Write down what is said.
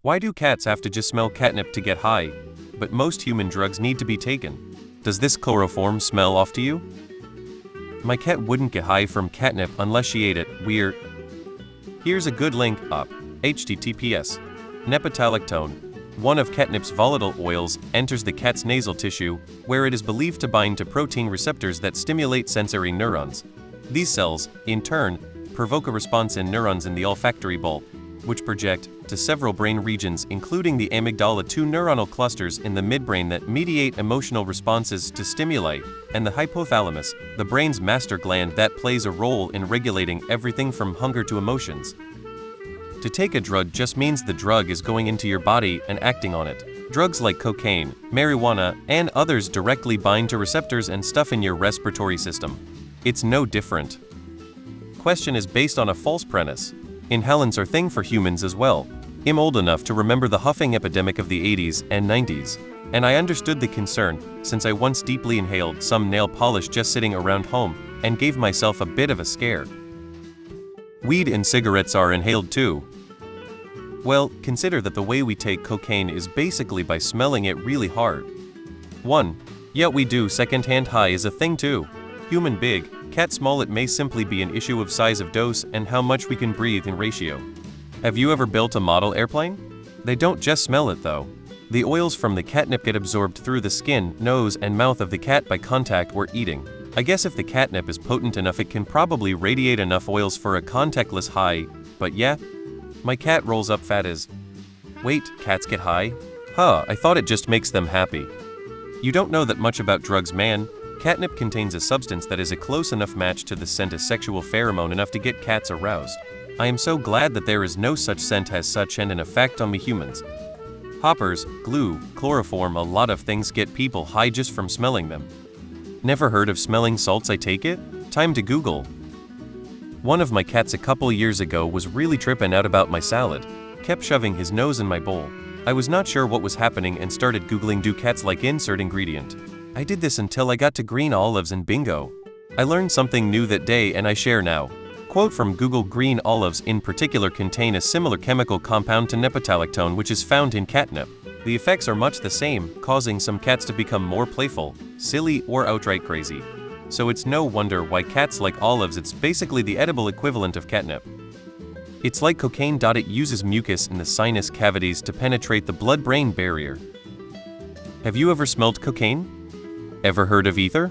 Why do cats have to just smell catnip to get high? But most human drugs need to be taken. Does this chloroform smell off to you? My cat wouldn't get high from catnip unless she ate it. Weird. Here's a good link up. https. Nepotalactone, one of catnip's volatile oils, enters the cat's nasal tissue, where it is believed to bind to protein receptors that stimulate sensory neurons. These cells, in turn, provoke a response in neurons in the olfactory bulb, which project to several brain regions including the amygdala, two neuronal clusters in the midbrain that mediate emotional responses to stimuli, and the hypothalamus, the brain's master gland that plays a role in regulating everything from hunger to emotions. To take a drug just means the drug is going into your body and acting on it. Drugs like cocaine, marijuana, and others directly bind to receptors and stuff in your respiratory system. It's no different. Question is based on a false premise. Inhalants are thing for humans as well. I'm old enough to remember the huffing epidemic of the 80s and 90s, and I understood the concern, since I once deeply inhaled some nail polish just sitting around home, and gave myself a bit of a scare. Weed and cigarettes are inhaled too. Well, consider that the way we take cocaine is basically by smelling it really hard. 1. Yeah, we do. Second-hand high is a thing too. Human big, cat small. It may simply be an issue of size of dose and how much we can breathe in ratio. Have you ever built a model airplane? They don't just smell it though. The oils from the catnip get absorbed through the skin, nose, and mouth of the cat by contact or eating. I guess if the catnip is potent enough, it can probably radiate enough oils for a contactless high, but yeah, my cat rolls up fat as. Wait, cats get high? Huh, I thought it just makes them happy. You don't know that much about drugs, man. Catnip contains a substance that is a close enough match to the scent as sexual pheromone enough to get cats aroused. I am so glad that there is no such scent as such and an effect on me humans. Hoppers, glue, chloroform, a lot of things get people high just from smelling them. Never heard of smelling salts, I take it? Time to Google. One of my cats a couple years ago was really tripping out about my salad. Kept shoving his nose in my bowl. I was not sure what was happening and started Googling, do cats like insert ingredient? I did this until I got to green olives and bingo. I learned something new that day and I share now. Quote from Google: green olives in particular contain a similar chemical compound to nepotalactone, which is found in catnip. The effects are much the same, causing some cats to become more playful, silly, or outright crazy. So it's no wonder why cats like olives. It's basically the edible equivalent of catnip. It's like cocaine. It uses mucus in the sinus cavities to penetrate the blood-brain barrier. Have you ever smelled cocaine? Ever heard of ether?